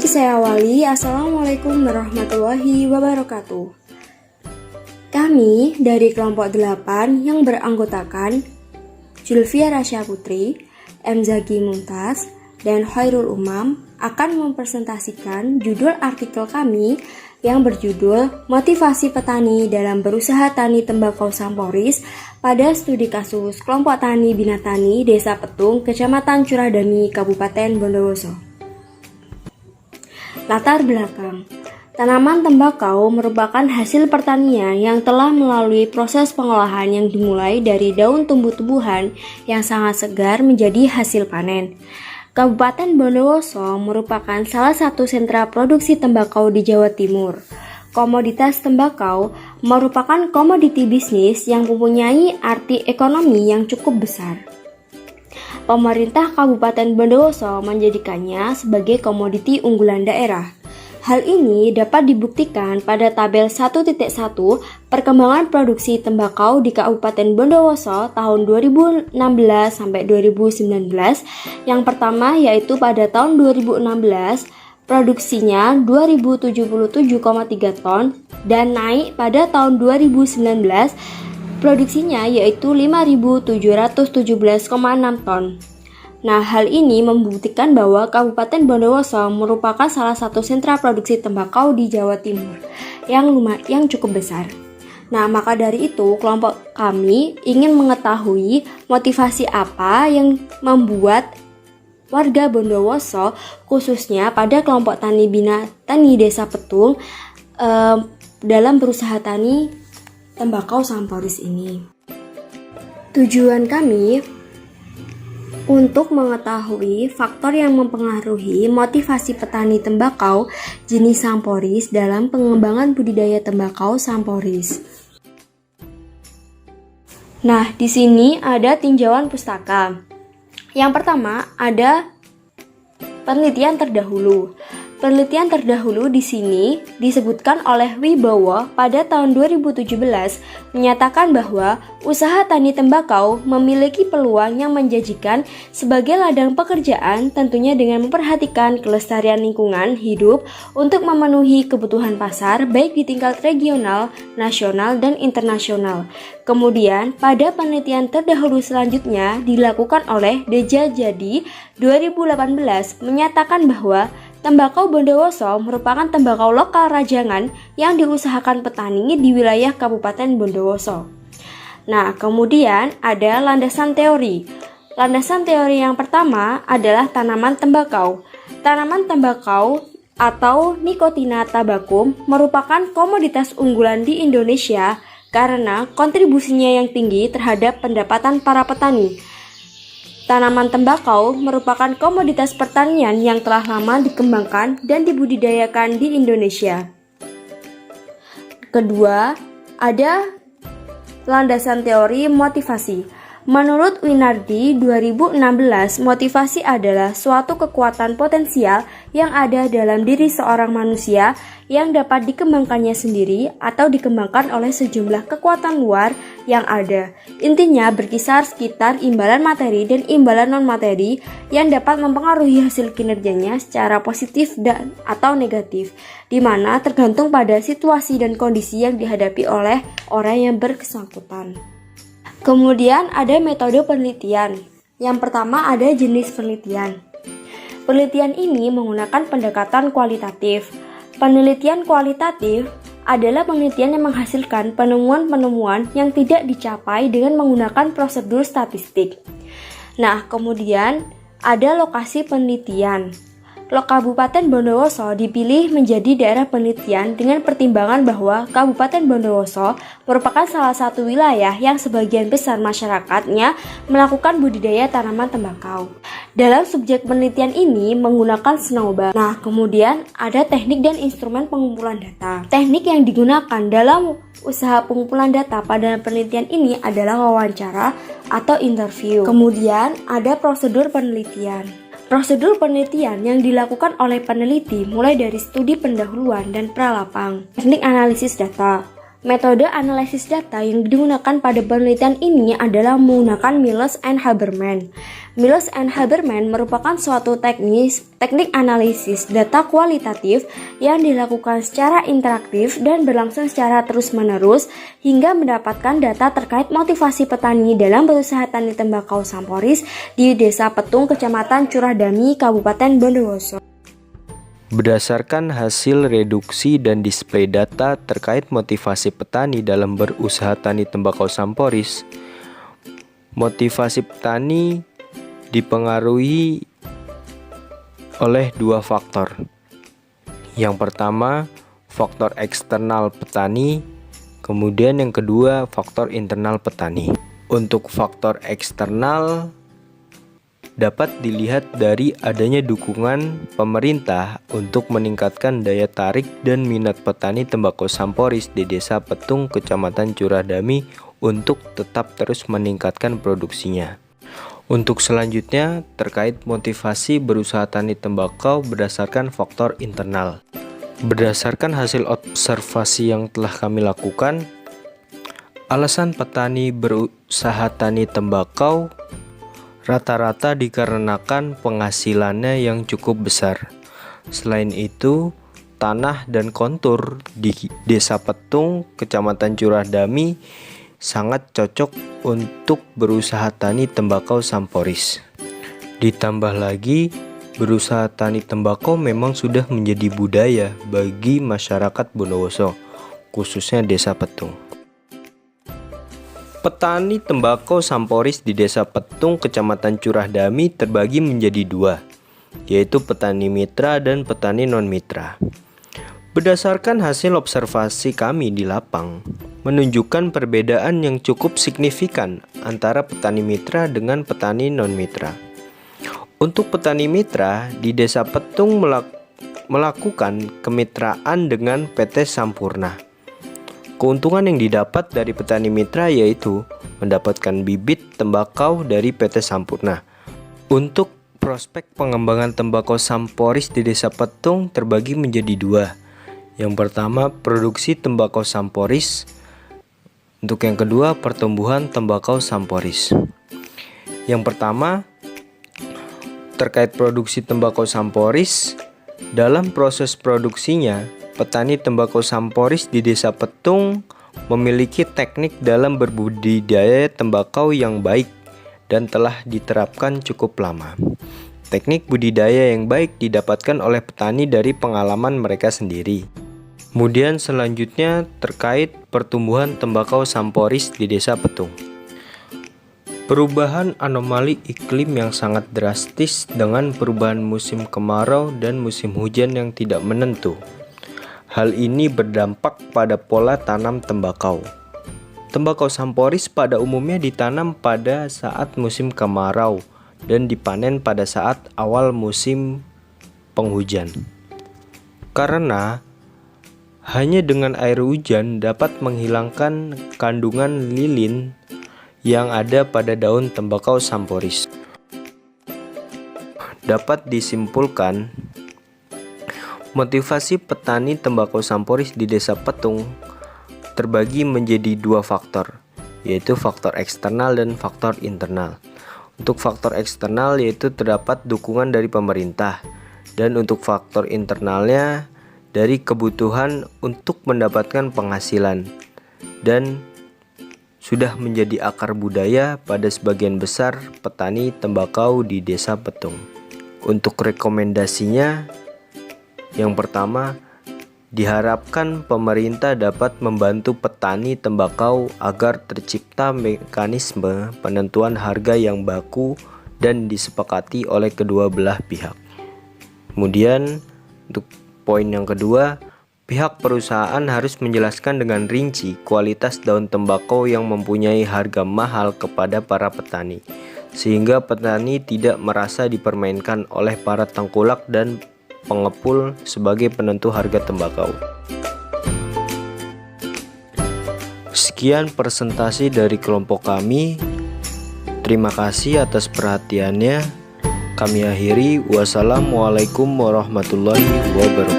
saya awali. Assalamualaikum warahmatullahi wabarakatuh. Kami dari kelompok 8 yang beranggotakan Julvia Rasya Putri, M. Zaki Mumtaz, dan Khairul Umam akan mempresentasikan judul artikel kami yang berjudul Motivasi Petani dalam Berusaha Tani Tembakau Samporis pada studi kasus kelompok tani Binatani Desa Petung, Kecamatan Curadami, Kabupaten Bondowoso. Latar belakang. Tanaman tembakau merupakan hasil pertanian yang telah melalui proses pengolahan yang dimulai dari daun tumbuh-tumbuhan yang sangat segar menjadi hasil panen. Kabupaten Bondowoso merupakan salah satu sentra produksi tembakau di Jawa Timur. Komoditas tembakau merupakan komoditi bisnis yang mempunyai arti ekonomi yang cukup besar. Pemerintah Kabupaten Bondowoso menjadikannya sebagai komoditi unggulan daerah. Hal ini dapat dibuktikan pada tabel 1.1 perkembangan produksi tembakau di Kabupaten Bondowoso tahun 2016 sampai 2019. Yang pertama yaitu pada tahun 2016 produksinya 2077,3 ton dan naik pada tahun 2019 produksinya yaitu 5.717,6 ton. Nah, hal ini membuktikan bahwa Kabupaten Bondowoso merupakan salah satu sentra produksi tembakau di Jawa Timur yang cukup besar. Nah, maka dari itu kelompok kami ingin mengetahui motivasi apa yang membuat warga Bondowoso, khususnya pada kelompok tani Binatani Desa Petung, dalam berusaha tani tembakau Samporis ini. Tujuan kami untuk mengetahui faktor yang mempengaruhi motivasi petani tembakau jenis Samporis dalam pengembangan budidaya tembakau Samporis. Nah, di sini ada tinjauan pustaka. Yang pertama ada penelitian terdahulu. Penelitian terdahulu di sini disebutkan oleh Wibowo pada tahun 2017 menyatakan bahwa usaha tani tembakau memiliki peluang yang menjanjikan sebagai ladang pekerjaan, tentunya dengan memperhatikan kelestarian lingkungan hidup untuk memenuhi kebutuhan pasar baik di tingkat regional, nasional, dan internasional. Kemudian pada penelitian terdahulu selanjutnya dilakukan oleh Deja Jadi 2018 menyatakan bahwa tembakau Bondowoso merupakan tembakau lokal rajangan yang diusahakan petani di wilayah Kabupaten Bondowoso. Nah, kemudian ada landasan teori. Landasan teori yang pertama adalah tanaman tembakau. Tanaman tembakau atau Nicotina tabacum merupakan komoditas unggulan di Indonesia karena kontribusinya yang tinggi terhadap pendapatan para petani. Tanaman tembakau merupakan komoditas pertanian yang telah lama dikembangkan dan dibudidayakan di Indonesia. Kedua, ada landasan teori motivasi. Menurut Winardi 2016, motivasi adalah suatu kekuatan potensial yang ada dalam diri seorang manusia yang dapat dikembangkannya sendiri atau dikembangkan oleh sejumlah kekuatan luar yang ada. Intinya berkisar sekitar imbalan materi dan imbalan non-materi yang dapat mempengaruhi hasil kinerjanya secara positif dan atau negatif, di mana tergantung pada situasi dan kondisi yang dihadapi oleh orang yang bersangkutan. Kemudian ada metode penelitian. Yang pertama ada jenis penelitian. Penelitian ini menggunakan pendekatan kualitatif. Penelitian kualitatif adalah penelitian yang menghasilkan penemuan-penemuan yang tidak dicapai dengan menggunakan prosedur statistik. Nah, kemudian ada lokasi penelitian. Kabupaten Bondowoso dipilih menjadi daerah penelitian dengan pertimbangan bahwa Kabupaten Bondowoso merupakan salah satu wilayah yang sebagian besar masyarakatnya melakukan budidaya tanaman tembakau. Dalam subjek penelitian ini menggunakan snowball. Nah, kemudian ada teknik dan instrumen pengumpulan data. Teknik yang digunakan dalam usaha pengumpulan data pada penelitian ini adalah wawancara atau interview. Kemudian ada prosedur penelitian. Prosedur penelitian yang dilakukan oleh peneliti mulai dari studi pendahuluan dan pralapang, teknik analisis data, Metode analisis data yang digunakan pada penelitian ini adalah menggunakan Miles and Haberman. Miles and Haberman merupakan suatu teknik analisis data kualitatif yang dilakukan secara interaktif dan berlangsung secara terus-menerus hingga mendapatkan data terkait motivasi petani dalam berusaha tani tembakau Samporis di Desa Petung, Kecamatan Curahdami, Kabupaten Bondowoso. Berdasarkan hasil reduksi dan display data terkait motivasi petani dalam berusaha tani tembakau Samporis, motivasi petani dipengaruhi oleh dua faktor. Yang pertama, faktor eksternal petani, kemudian yang kedua, faktor internal petani. Untuk faktor eksternal dapat dilihat dari adanya dukungan pemerintah untuk meningkatkan daya tarik dan minat petani tembakau Samporis di Desa Petung, Kecamatan Curahdami untuk tetap terus meningkatkan produksinya. Untuk selanjutnya, terkait motivasi berusaha tani tembakau berdasarkan faktor internal. Berdasarkan hasil observasi yang telah kami lakukan, alasan petani berusaha tani tembakau rata-rata dikarenakan penghasilannya yang cukup besar. Selain itu, tanah dan kontur di Desa Petung, Kecamatan Curahdami sangat cocok untuk berusaha tani tembakau Samporis. Ditambah lagi, berusaha tani tembakau memang sudah menjadi budaya bagi masyarakat Bondowoso, khususnya Desa Petung. Petani tembakau Samporis di Desa Petung, Kecamatan Curahdami terbagi menjadi dua, yaitu petani mitra dan petani non-mitra. Berdasarkan hasil observasi kami di lapang, menunjukkan perbedaan yang cukup signifikan antara petani mitra dengan petani non-mitra. Untuk petani mitra di Desa Petung melakukan kemitraan dengan PT Sampurna. Keuntungan yang didapat dari petani mitra yaitu mendapatkan bibit tembakau dari PT Sampurna. Untuk prospek pengembangan tembakau Samporis di Desa Petung terbagi menjadi dua. Yang pertama, produksi tembakau Samporis. Untuk yang kedua, pertumbuhan tembakau Samporis. Yang pertama, terkait produksi tembakau Samporis, dalam proses produksinya, petani tembakau Samporis di Desa Petung memiliki teknik dalam berbudidaya tembakau yang baik dan telah diterapkan cukup lama. Teknik budidaya yang baik didapatkan oleh petani dari pengalaman mereka sendiri. Kemudian selanjutnya terkait pertumbuhan tembakau Samporis di Desa Petung. Perubahan anomali iklim yang sangat drastis dengan perubahan musim kemarau dan musim hujan yang tidak menentu. Hal ini berdampak pada pola tanam tembakau. Tembakau Samporis pada umumnya ditanam pada saat musim kemarau dan dipanen pada saat awal musim penghujan. Karena hanya dengan air hujan dapat menghilangkan kandungan lilin yang ada pada daun tembakau Samporis. Dapat disimpulkan, motivasi petani tembakau Samporis di Desa Petung terbagi menjadi dua faktor, yaitu faktor eksternal dan faktor internal. Untuk faktor eksternal yaitu terdapat dukungan dari pemerintah, dan untuk faktor internalnya dari kebutuhan untuk mendapatkan penghasilan, dan sudah menjadi akar budaya pada sebagian besar petani tembakau di Desa Petung. Untuk rekomendasinya, yang pertama, diharapkan pemerintah dapat membantu petani tembakau agar tercipta mekanisme penentuan harga yang baku dan disepakati oleh kedua belah pihak. Kemudian, untuk poin yang kedua, pihak perusahaan harus menjelaskan dengan rinci kualitas daun tembakau yang mempunyai harga mahal kepada para petani, sehingga petani tidak merasa dipermainkan oleh para tengkulak dan pengepul sebagai penentu harga tembakau. Sekian presentasi dari kelompok kami. Terima kasih atas perhatiannya. Kami akhiri. Wassalamualaikum warahmatullahi wabarakatuh.